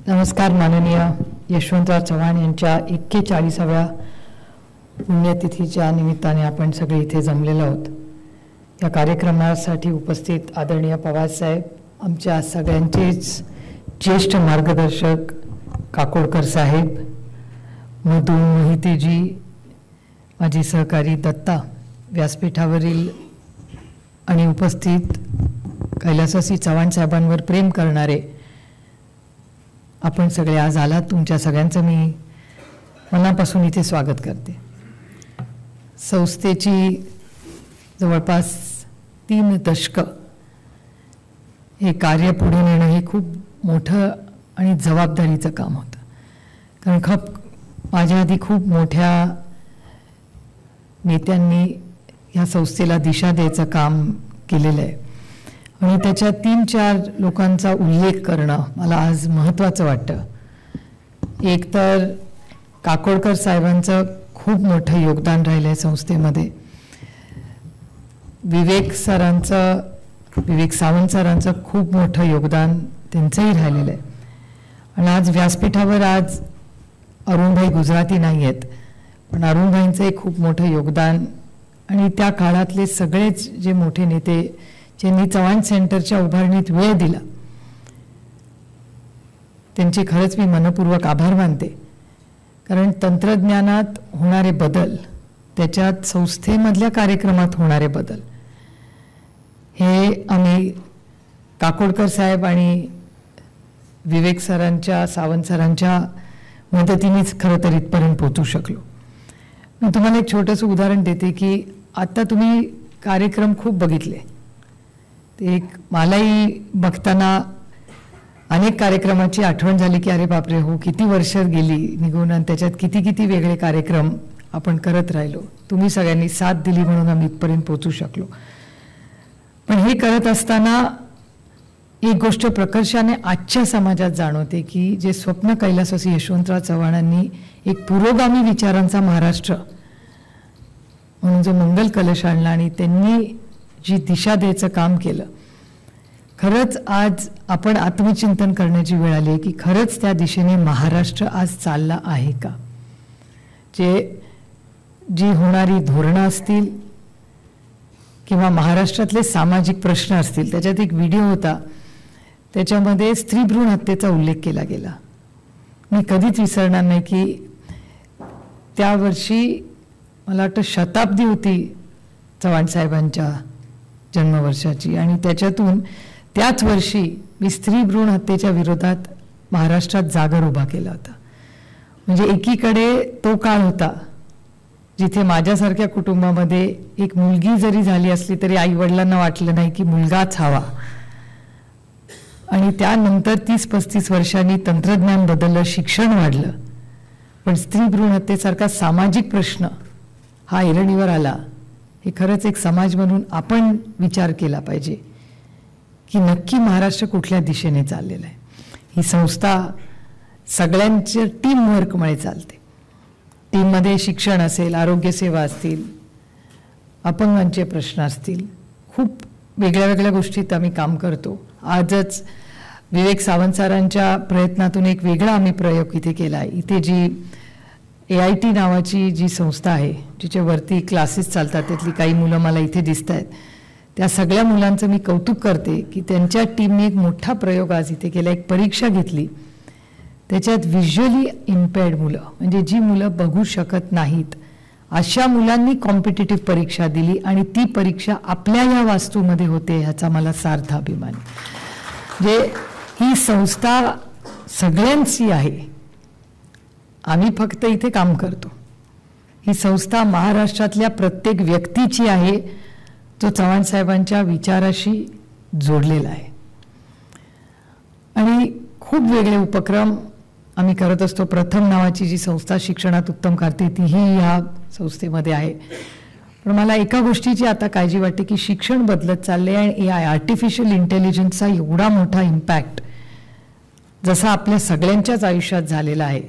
नमस्कार. माननीय यशवंतराव चव्हाण यांच्या 41व्या पुण्यतिथीच्या निमित्ताने आपण सगळे इथे जमलेलो आहोत. या कार्यक्रमासाठी उपस्थित आदरणीय पवार साहेब, आमच्या सगळ्यांचेच ज्येष्ठ मार्गदर्शक काकोडकर साहेब, मधु मोहितेजी, माझी सहकारी दत्ता, व्यासपीठावरील आणि उपस्थित कैलासवासी चव्हाण साहेबांवर प्रेम करणारे आपण सगळे आज आलात. तुमच्या सगळ्यांचं मी मनापासून इथे स्वागत करते. संस्थेची जवळपास 3 दशकं हे कार्य पुढे नेणं हे खूप मोठं आणि जबाबदारीचं काम होतं. कारण माझ्या आधी खूप मोठ्या नेत्यांनी ह्या संस्थेला दिशा द्यायचं काम केलेलं आहे आणि त्याच्या 3-4 लोकांचा उल्लेख करणं मला आज महत्त्वाचं वाटतं. एक तर काकोडकर साहेबांचं खूप मोठं योगदान राहिलं आहे संस्थेमध्ये. विवेक सावंत सरांचं खूप मोठं योगदान त्यांचंही राहिलेलं आहे. आणि आज व्यासपीठावर आज अरुणभाई गुजराती नाही आहेत, पण अरुणभाईंचंही खूप मोठं योगदान आणि त्या काळातले सगळेच जे मोठे नेते ज्यांनी चव्हाण सेंटरच्या उभारणीत वेळ दिला त्यांचे खरंच मी मनपूर्वक आभार मानते. कारण तंत्रज्ञानात होणारे बदल, त्याच्यात संस्थेमधल्या कार्यक्रमात होणारे बदल हे आम्ही काकोडकर साहेब आणि विवेक सरांच्या, सावंत सरांच्या मदतीनेच खरं तर इथपर्यंत पोहोचू शकलो. मी तुम्हाला एक छोटंसं उदाहरण देते की आता तुम्ही कार्यक्रम खूप बघितले. ते एक मलाही बघताना अनेक कार्यक्रमाची आठवण झाली की अरे बापरे, हो किती वर्ष गेली निघून आणि त्याच्यात किती किती वेगळे कार्यक्रम आपण करत राहिलो. तुम्ही सगळ्यांनी साथ दिली म्हणून आम्ही इथपर्यंत पोहोचू शकलो. पण हे करत असताना एक गोष्ट प्रकर्षाने आजच्या समाजात जाणवते की जे स्वप्न कैलासवासी यशवंतराव चव्हाणांनी एक पुरोगामी विचारांचा महाराष्ट्र म्हणून जो मंगल कलश आणला आणि त्यांनी जी दिशा द्यायचं काम केलं, खरंच आज आपण आत्मचिंतन करण्याची वेळ आली आहे की खरंच त्या दिशेने महाराष्ट्र आज चालला आहे का. जी होणारी धोरणं असतील किंवा महाराष्ट्रातले सामाजिक प्रश्न असतील, त्याच्यात एक व्हिडिओ होता, त्याच्यामध्ये स्त्री भ्रूण हत्येचा उल्लेख केला गेला. मी कधीच विसरणार नाही की त्या वर्षी मला वाटतं शताब्दी होती चव्हाण साहेबांच्या जन्मवर्षाची आणि त्याच्यातून त्याच वर्षी मी स्त्री भ्रूण हत्येच्या विरोधात महाराष्ट्रात जागर उभा केला होता. म्हणजे एकीकडे तो काळ होता जिथे माझ्यासारख्या कुटुंबामध्ये एक मुलगी जरी झाली असली तरी आईवडिलांना वाटलं नाही की मुलगाच हवा. आणि त्यानंतर 30-35 वर्षांनी तंत्रज्ञान बदललं, शिक्षण वाढलं, पण स्त्री भ्रूण हत्येसारखा सामाजिक प्रश्न हा ऐरणीवर आला. हे खरंच एक समाज म्हणून आपण विचार केला पाहिजे की नक्की महाराष्ट्र कुठल्या दिशेने चाललेला आहे. ही संस्था सगळ्यांच्या टीमवर्कमुळे चालते. टीममध्ये शिक्षण असेल, आरोग्यसेवा असतील, अपंगांचे प्रश्न असतील, खूप वेगळ्या वेगळ्या गोष्टीत आम्ही काम करतो. आजच विवेक सावंत सरांच्या प्रयत्नातून एक वेगळा आम्ही प्रयोग इथे केला आहे. इथे जी AIT नावाची जी संस्था आहे जिच्यावरती क्लासेस चालतात, त्यातली काही मुलं मला इथे दिसत आहेत, त्या सगळ्या मुलांचं मी कौतुक करते की त्यांच्या टीमने एक मोठा प्रयोग आज इथे केला. एक परीक्षा घेतली, त्याच्यात व्हिज्युअली इम्पेअर्ड मुलं, म्हणजे जी मुलं बघू शकत नाहीत अशा मुलांनी कॉम्पिटिटिव्ह परीक्षा दिली आणि ती परीक्षा आपल्या या वास्तूमध्ये होते, ह्याचा मला सार्थ अभिमान. म्हणजे ही संस्था सगळ्यांची आहे, आम्ही फक्त इथे काम करतो. ही संस्था महाराष्ट्रातल्या प्रत्येक व्यक्तीची आहे जो चव्हाण साहेबांच्या विचाराशी जोडलेला आहे. आणि खूप वेगळे उपक्रम आम्ही करत असतो. प्रथम नावाची जी संस्था शिक्षणात उत्तम करते तीही ह्या संस्थेमध्ये आहे. पण मला एका गोष्टीची आता काळजी वाटते की शिक्षण बदलत चालले आणि AI आर्टिफिशियल इंटेलिजन्सचा एवढा मोठा इम्पॅक्ट जसा आपल्या सगळ्यांच्याच आयुष्यात झालेला आहे,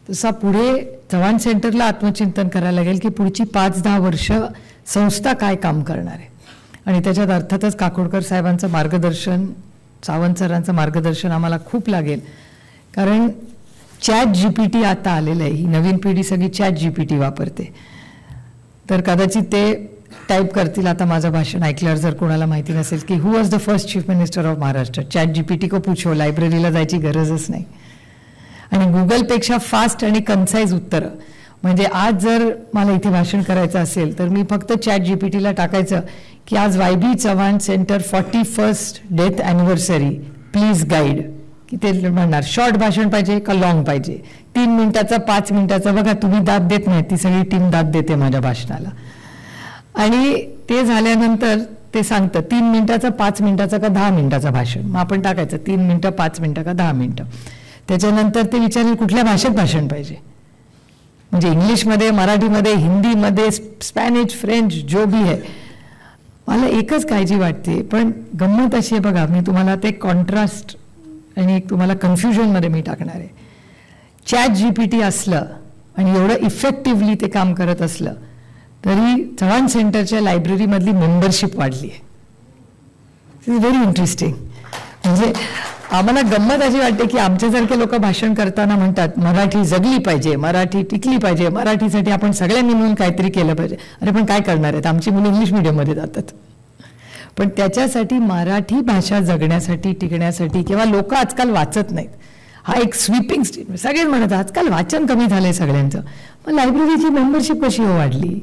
तसा पुढे चव्हाण सेंटरला आत्मचिंतन करायला लागेल की पुढची 5-10 वर्ष संस्था काय काम करणार आहे. आणि त्याच्यात अर्थातच काकोडकर साहेबांचं मार्गदर्शन, सावंत सरांचं मार्गदर्शन आम्हाला खूप लागेल. कारण ChatGPT आता आलेलं आहे, ही नवीन पिढी सगळी ChatGPT वापरते. तर कदाचित ते टाईप करतील आता माझं भाषण ऐकल्यावर, जर कोणाला माहिती नसेल, की who was the first chief minister of Maharashtra. ChatGPT को पूछो, लायब्ररीला जायची गरजच नाही. आणि गुगलपेक्षा फास्ट आणि कन्साइज उत्तरं. म्हणजे आज जर मला इथे भाषण करायचं असेल तर मी फक्त ChatGPTला टाकायचं की आज YB Chavan centre 41st death anniversary please guide, की ते म्हणणार शॉर्ट भाषण पाहिजे का लॉंग पाहिजे, 3 मिनिटाचा 5 मिनिटाचा. बघा तुम्ही दाद देत नाही, ती सगळी टीम दाद देते माझ्या भाषणाला. आणि ते झाल्यानंतर ते सांगतं 3 मिनिटाचा 5 मिनिटाचा का 10 मिनिटाचा भाषण. मग आपण टाकायचं 3 मिनिटं 5 मिनिटं का 10 मिनिटं. त्याच्यानंतर ते विचारेल कुठल्या भाषेत भाषण पाहिजे, म्हणजे इंग्लिशमध्ये, मराठीमध्ये, हिंदीमध्ये, स्पॅनिश, फ्रेंच, जो भी आहे. मला एकच काळजी वाटते, पण गंमत अशी आहे बघा, मी तुम्हाला ते कॉन्ट्रास्ट आणि एक तुम्हाला कन्फ्युजनमध्ये मी टाकणार आहे. ChatGPT असलं आणि एवढं इफेक्टिव्हली ते काम करत असलं तरी चव्हाण सेंटरच्या लायब्ररीमधली मेंबरशिप वाढली आहे. It is very interesting. म्हणजे आम्हाला गंमत अशी वाटते की आमच्यासारखे लोक भाषण करताना म्हणतात मराठी जगली पाहिजे, मराठी टिकली पाहिजे, मराठीसाठी आपण सगळ्यांनी मिळून काहीतरी केलं पाहिजे. अरे पण काय करणार आहेत, आमची मुलं इंग्लिश मिडियममध्ये जातात. पण त्याच्यासाठी मराठी भाषा जगण्यासाठी, टिकण्यासाठी, किंवा लोक आजकाल वाचत नाहीत, हा एक स्वीपिंग स्टेटमेंट. सगळेच म्हणतात आजकाल वाचन कमी झालंय सगळ्यांचं. मग लायब्ररीची मेंबरशिप कशी हो वाढली?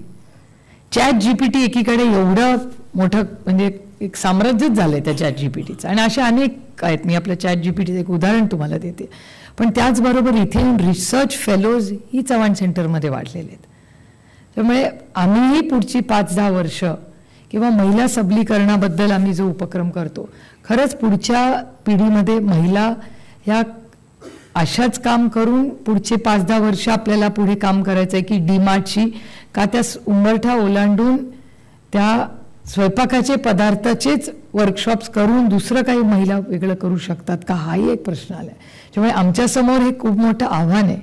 ChatGPT एकीकडे एवढं मोठं म्हणजे एक साम्राज्यच झालंय त्या ChatGPTचं, आणि अशा अनेक आहेत. मी आपल्या ChatGPTचं एक उदाहरण तुम्हाला देते. पण त्याचबरोबर इथे रिसर्च फेलोज ही चव्हाण सेंटरमध्ये वाढलेले आहेत. त्यामुळे आम्हीही पुढची 5-10 वर्ष किंवा महिला सबलीकरणाबद्दल आम्ही जो उपक्रम करतो, खरंच पुढच्या पिढीमध्ये महिला ह्या अशाच काम करून पुढचे 5-10 वर्ष आपल्याला पुढे काम करायचं आहे, की डीमार्टची का त्या उंबरठा ओलांडून त्या स्वयंपाकाचे पदार्थाचेच वर्कशॉप्स करून दुसरं काही महिला वेगळं करू शकतात का, हाही एक प्रश्न आला आहे. त्यामुळे आमच्यासमोर हे खूप मोठं आव्हान आहे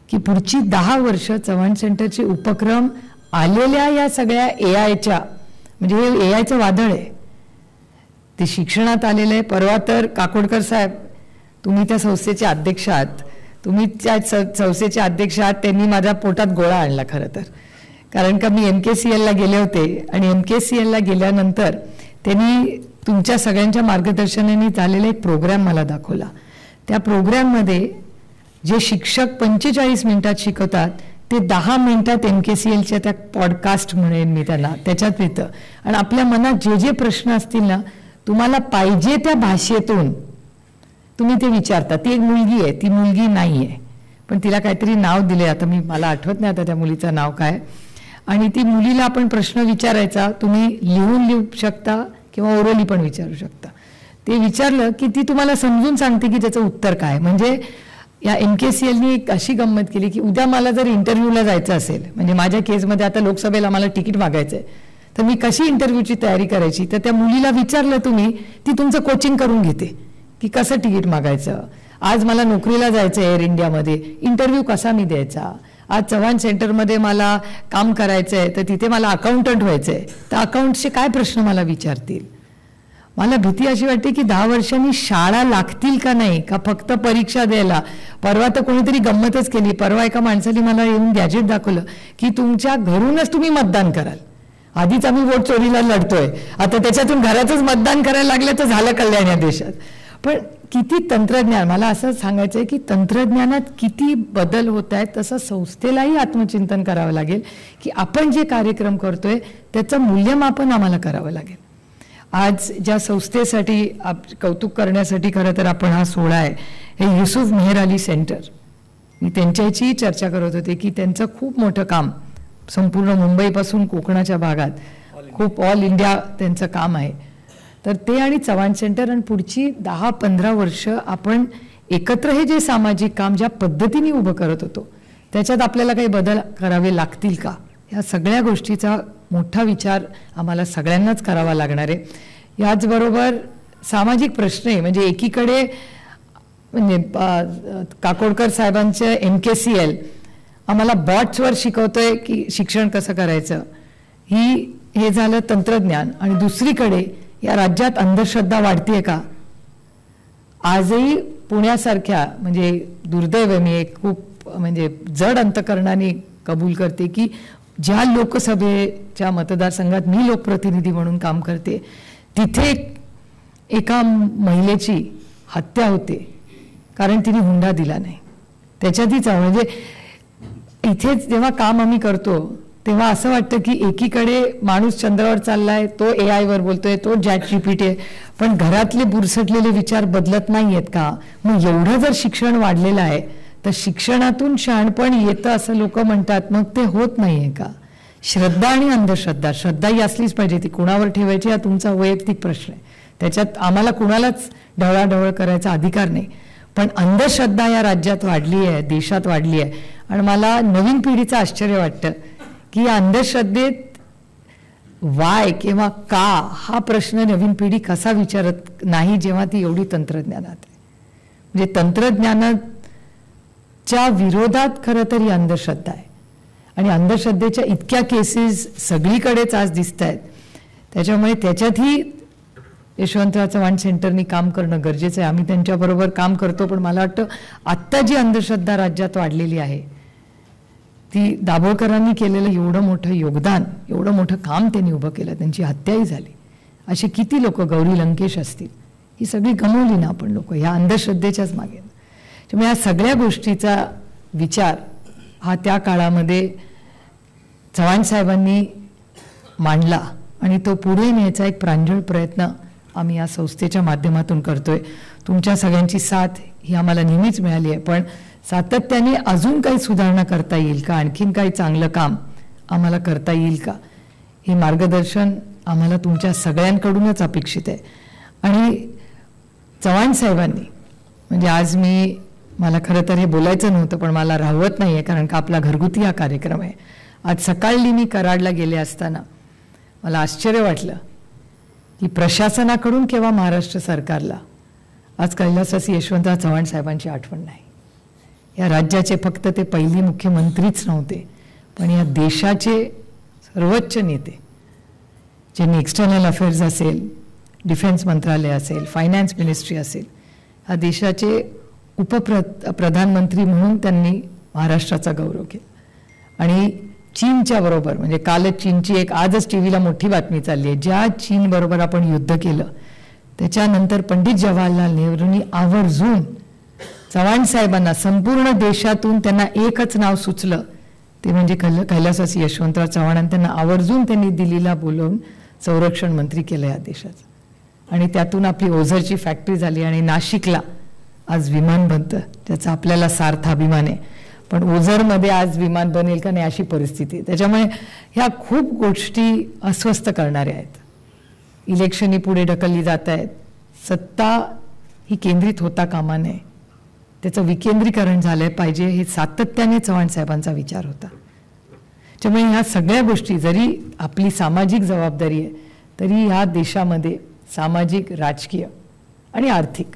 की पुढची 10 वर्ष चव्हाण सेंटरचे उपक्रम आलेल्या या सगळ्या AIच्या, म्हणजे हे AIचं वादळ आहे, ते शिक्षणात आलेलं आहे. परवा तर काकोडकर साहेब, तुम्ही त्या संस्थेचे अध्यक्ष आहात, तुम्ही त्या संस्थेचे अध्यक्ष आहात, त्यांनी माझ्या पोटात गोळा आणला खरं तर. कारण का मी MKCLला गेले होते आणि MKCLला गेल्यानंतर त्यांनी तुमच्या सगळ्यांच्या मार्गदर्शनाने झालेला एक प्रोग्राम मला दाखवला. त्या प्रोग्राममध्ये जे शिक्षक 45 मिनिटात शिकवतात ते 10 मिनिटात MKCLच्या त्या पॉडकास्ट म्हणेन मी त्याला, त्याच्यात येतं. आणि आपल्या मनात जे जे प्रश्न असतील ना, तुम्हाला पाहिजे त्या भाषेतून तुम्ही ते विचारता. ती एक मुलगी आहे, ती मुलगी नाही आहे, पण तिला काहीतरी नाव दिले, आता मला आठवत नाही आता त्या मुलीचं नाव काय. आणि ती मुलीला आपण प्रश्न विचारायचा, तुम्ही लिहून लिहू शकता किंवा ओरली पण विचारू शकता. ते विचारलं की ती तुम्हाला समजून सांगते की त्याचं उत्तर काय. म्हणजे या MKCLनी एक अशी गंमत केली की उद्या मला जर इंटरव्ह्यूला जायचं असेल, म्हणजे माझ्या केसमध्ये आता लोकसभेला मला तिकीट मागायचं आहे, तर मी कशी इंटरव्ह्यूची तयारी करायची, तर त्या मुलीला विचारलं तुम्ही, ती तुमचं कोचिंग करून घेते की कसं तिकीट मागायचं. आज मला नोकरीला जायचं आहे एअर इंडियामध्ये, इंटरव्ह्यू कसा मी द्यायचा. आज चव्हाण सेंटरमध्ये मला काम करायचं आहे, तर तिथे मला अकाउंटंट व्हायचं आहे, तर अकाउंटचे काय प्रश्न मला विचारतील. मला भीती अशी वाटते की 10 वर्षांनी शाळा लागतील का नाही, का फक्त परीक्षा द्यायला. परवा तर कोणीतरी गंमतच केली. परवा एका माणसाने मला येऊन गॅजेट दाखवलं की तुमच्या घरूनच तुम्ही मतदान कराल. आधीच आम्ही वोट चोरीला लढतोय, आता त्याच्यातून घरातच मतदान करायला लागलं तर झालं कल्याण या देशात. पण किती तंत्रज्ञान, मला असं सांगायचं आहे की तंत्रज्ञानात किती बदल होत आहेत, तसं संस्थेलाही आत्मचिंतन करावं लागेल की आपण जे कार्यक्रम करतोय त्याचं मूल्यमापन आम्हाला करावं लागेल. आज ज्या संस्थेसाठी कौतुक करण्यासाठी खरं तर आपण हा सोहळा आहे, हे युसुफ मेहर अली सेंटर. मी त्यांच्याची चर्चा करत होते की त्यांचं खूप मोठं काम संपूर्ण मुंबईपासून कोकणाच्या भागात खूप ऑल इंडिया त्यांचं काम आहे. तर ते आणि चव्हाण सेंटर आणि पुढची 10-15 वर्ष आपण एकत्र हे जे सामाजिक काम ज्या पद्धतीने उभं करत होतो त्याच्यात आपल्याला काही बदल करावे लागतील का, या सगळ्या गोष्टीचा मोठा विचार आम्हाला सगळ्यांनाच करावा लागणार आहे. याचबरोबर सामाजिक प्रश्न आहे, म्हणजे एकीकडे म्हणजे काकोडकर साहेबांचं MKCL आम्हाला बॉट्सवर शिकवतोय की शिक्षण कसं करायचं, हे झालं तंत्रज्ञान. आणि दुसरीकडे या राज्यात अंधश्रद्धा वाढतीये का. आजही पुण्यासारख्या म्हणजे दुर्दैव आहे, मी एक खूप म्हणजे जड अंतकरणाने कबूल करते की ज्या लोकसभेच्या मतदारसंघात मी लोकप्रतिनिधी म्हणून काम करते तिथे एका महिलेची हत्या होते कारण तिने हुंडा दिला नाही. त्याच्यातच म्हणजे इथे जेव्हा काम आम्ही करतो तेव्हा असं वाटतं की एकीकडे माणूस चंद्रावर चाललाय, तो AI वर बोलतोय, तो ChatGPT आहे, पण घरातले बुरसटलेले विचार बदलत नाही आहेत का? मग एवढं जर शिक्षण वाढलेलं आहे तर शिक्षणातून शहाणपण येतं असं लोक म्हणतात, मग ते होत नाहीये का? श्रद्धा आणि अंधश्रद्धा, श्रद्धा ही असलीच पाहिजे, ती कुणावर ठेवायची हा तुमचा वैयक्तिक प्रश्न आहे, त्याच्यात आम्हाला कुणालाच ढवळाढवळ करायचा अधिकार नाही. पण अंधश्रद्धा या राज्यात वाढली आहे, देशात वाढली आहे. आणि मला नवीन पिढीचं आश्चर्य वाटतं की या अंधश्रद्धेत वाय किंवा का हा प्रश्न नवीन पिढी कसा विचारत नाही जेव्हा ती एवढी तंत्रज्ञानात आहे. म्हणजे तंत्रज्ञानाच्या विरोधात खरं तर ही अंधश्रद्धा आहे आणि अंधश्रद्धेच्या इतक्या केसेस सगळीकडेच आज दिसत आहेत. त्याच्यामुळे त्याच्यातही यशवंतराव चव्हाण सेंटरनी काम करणं गरजेचं आहे. आम्ही त्यांच्याबरोबर काम करतो, पण मला वाटतं आत्ता जी अंधश्रद्धा राज्यात वाढलेली आहे ती दाभोळकरांनी केलेलं एवढं मोठं योगदान, एवढं मोठं काम त्यांनी उभं केलं, त्यांची हत्याही झाली, असे किती लोक, गौरी लंकेश असतील, ही सगळी गमावली ना आपण लोक ह्या अंधश्रद्धेच्याच मागे. त्यामुळे या सगळ्या गोष्टीचा विचार हा त्या काळामध्ये चव्हाण साहेबांनी मांडला आणि तो पुढे न्यायचा एक प्रांजळ प्रयत्न आम्ही या संस्थेच्या माध्यमातून करतोय. तुमच्या सगळ्यांची साथ ही आम्हाला नेहमीच मिळाली आहे, पण सातत्याने अजून काही सुधारणा करता येईल का, आणखीन काही चांगलं काम आम्हाला करता येईल का, हे मार्गदर्शन आम्हाला तुमच्या सगळ्यांकडूनच अपेक्षित आहे. आणि चव्हाण साहेबांनी म्हणजे आज मला खरं तर हे बोलायचं नव्हतं, पण मला राहवत नाही आहे कारण का आपला घरगुती हा कार्यक्रम आहे. आज सकाळी मी कराडला गेले असताना मला आश्चर्य वाटलं की प्रशासनाकडून किंवा महाराष्ट्र सरकारला आज कैलासवासी यशवंतराव चव्हाण साहेबांची आठवण नाही. या राज्याचे फक्त ते पहिले मुख्यमंत्रीच नव्हते, पण या देशाचे सर्वोच्च नेते, ज्यांनी एक्सटर्नल अफेअर्स असेल, डिफेन्स मंत्रालय असेल, फायनान्स मिनिस्ट्री असेल, या देशाचे प्रधानमंत्री म्हणून त्यांनी महाराष्ट्राचा गौरव केला. आणि चीनच्या बरोबर म्हणजे कालच चीनची एक आजच टीव्हीला मोठी बातमी चालली आहे, ज्या चीन बरोबर आपण युद्ध केलं त्याच्यानंतर पंडित जवाहरलाल नेहरूंनी आवर्जून चव्हाण साहेबांना संपूर्ण देशातून त्यांना एकच नाव सुचलं, ते म्हणजे कैलासवासी यशवंतराव चव्हाण, आणि त्यांना आवर्जून त्यांनी दिल्लीला बोलवून संरक्षण मंत्री केलं या देशाचं. आणि त्यातून आपली ओझरची फॅक्टरी झाली आणि नाशिकला आज विमान बनतं, त्याचा आपल्याला सार्थ अभिमान आहे. पण ओझरमध्ये आज विमान बनेल का नाही अशी परिस्थिती. त्याच्यामुळे ह्या खूप गोष्टी अस्वस्थ करणाऱ्या आहेत. इलेक्शनही पुढे ढकलली जात आहेत, सत्ता ही केंद्रित होता कामा नये, त्याचं विकेंद्रीकरण झालं पाहिजे, हे सातत्याने चव्हाण साहेबांचा विचार होता. त्यामुळे ह्या सगळ्या गोष्टी जरी आपली सामाजिक जबाबदारी आहे तरी ह्या देशामध्ये सामाजिक, राजकीय आणि आर्थिक,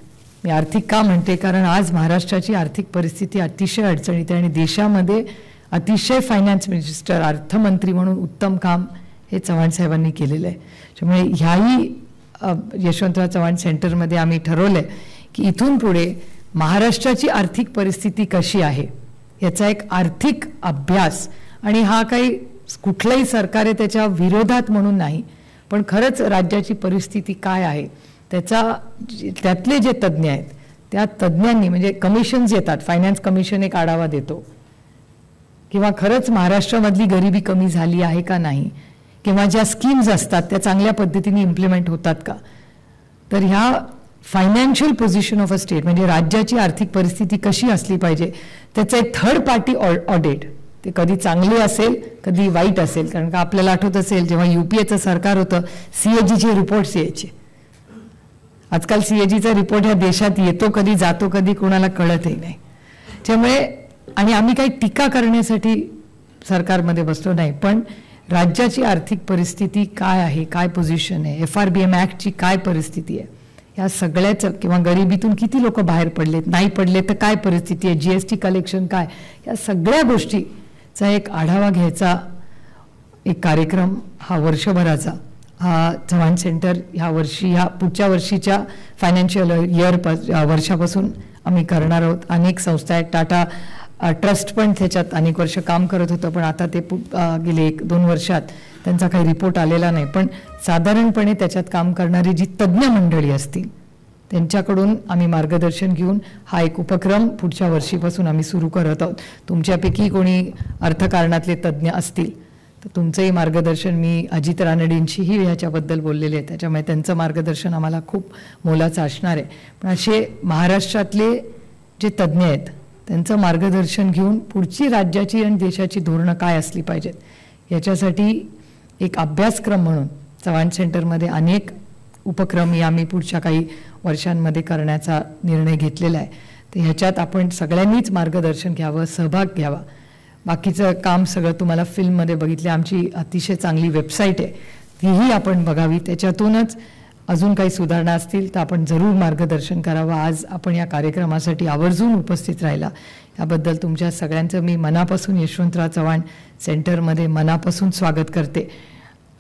मी आर्थिक का म्हणते कारण आज महाराष्ट्राची आर्थिक परिस्थिती अतिशय अडचणीत आहे आणि देशामध्ये अतिशय फायनान्स मिनिस्टर, अर्थमंत्री म्हणून उत्तम काम हे चव्हाण साहेबांनी केलेलं आहे. त्यामुळे ह्याही यशवंतराव चव्हाण सेंटरमध्ये आम्ही ठरवलं आहे की इथून पुढे महाराष्ट्राची आर्थिक परिस्थिती कशी आहे याचा एक आर्थिक अभ्यास, आणि हा काही कुठलंही सरकार आहे त्याच्या विरोधात म्हणून नाही, पण खरंच राज्याची परिस्थिती काय आहे त्यातले जे तज्ज्ञ आहेत त्या तज्ज्ञांनी, म्हणजे कमिशन्स येतात, फायनान्स कमिशन एक आढावा देतो, किंवा खरंच महाराष्ट्रामधली गरिबी कमी झाली आहे का नाही, किंवा ज्या स्कीम्स असतात त्या चांगल्या पद्धतीने इम्प्लिमेंट होतात का. तर ह्या financial position of a state म्हणजे राज्याची आर्थिक परिस्थिती कशी असली पाहिजे त्याचं एक थर्ड पार्टी ऑडिट, ते कधी चांगले असेल कधी वाईट असेल. कारण का आपल्याला आठवत असेल जेव्हा UPAचं सरकार होतं CAGचे रिपोर्ट्स यायचे. आजकाल CAGचा रिपोर्ट ह्या देशात येतो कधी, जातो कधी, कोणाला कळतही नाही. त्यामुळे आणि आम्ही काही टीका करण्यासाठी सरकारमध्ये बसलो नाही, पण राज्याची आर्थिक परिस्थिती काय आहे, काय पोझिशन आहे, FRBM ॲक्टची काय परिस्थिती आहे, या सगळ्याचं, किंवा गरिबीतून किती लोक बाहेर पडलेत, नाही पडले तर काय परिस्थिती आहे, GST कलेक्शन काय, या सगळ्या गोष्टीचा एक आढावा घ्यायचा एक कार्यक्रम हा वर्षभराचा हा चव्हाण सेंटर ह्या वर्षी, ह्या पुढच्या वर्षीच्या फायनान्शियल इयर वर्षापासून आम्ही करणार आहोत. अनेक संस्था आहेत, टाटा ट्रस्ट पण त्याच्यात अनेक वर्ष काम करत होतं, पण आता ते गेले 1-2 वर्षात त्यांचा काही रिपोर्ट आलेला नाही. पण साधारणपणे त्याच्यात काम करणारी जी तज्ज्ञ मंडळी असतील त्यांच्याकडून आम्ही मार्गदर्शन घेऊन हा एक उपक्रम पुढच्या वर्षीपासून आम्ही सुरू करत आहोत. तुमच्यापैकी कोणी अर्थकारणातले तज्ज्ञ असतील तर तुमचंही मार्गदर्शन, मी अजित रानडेंशीही ह्याच्याबद्दल बोललेले आहे, त्याच्यामुळे त्यांचं मार्गदर्शन आम्हाला खूप मोलाचं असणार आहे. पण असे महाराष्ट्रातले जे तज्ज्ञ आहेत त्यांचं मार्गदर्शन घेऊन पुढची राज्याची आणि देशाची धोरणं काय असली पाहिजेत याच्यासाठी एक अभ्यासक्रम म्हणून चव्हाण सेंटरमध्ये अनेक उपक्रम आम्ही पुढच्या काही वर्षांमध्ये करण्याचा निर्णय घेतलेला आहे. तर ह्याच्यात आपण सगळ्यांनीच मार्गदर्शन घ्यावं, सहभाग घ्यावा. बाकीचं काम सगळं तुम्हाला फिल्ममध्ये बघितले. आमची अतिशय चांगली वेबसाईट आहे, तीही आपण बघावी. त्याच्यातूनच अजून काही सुधारणा असतील तर आपण जरूर मार्गदर्शन करावं. आज आपण या कार्यक्रमासाठी आवर्जून उपस्थित राहिला याबद्दल तुमच्या सगळ्यांचं मी मनापासून यशवंतराव चव्हाण सेंटरमध्ये मनापासून स्वागत करते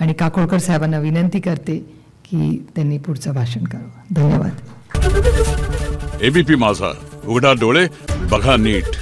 आणि काकोडकर साहेबांना विनंती करते की त्यांनी पुढचं भाषण करावं. धन्यवाद. एबीपी माझा, उघडा डोळे बघा नीट.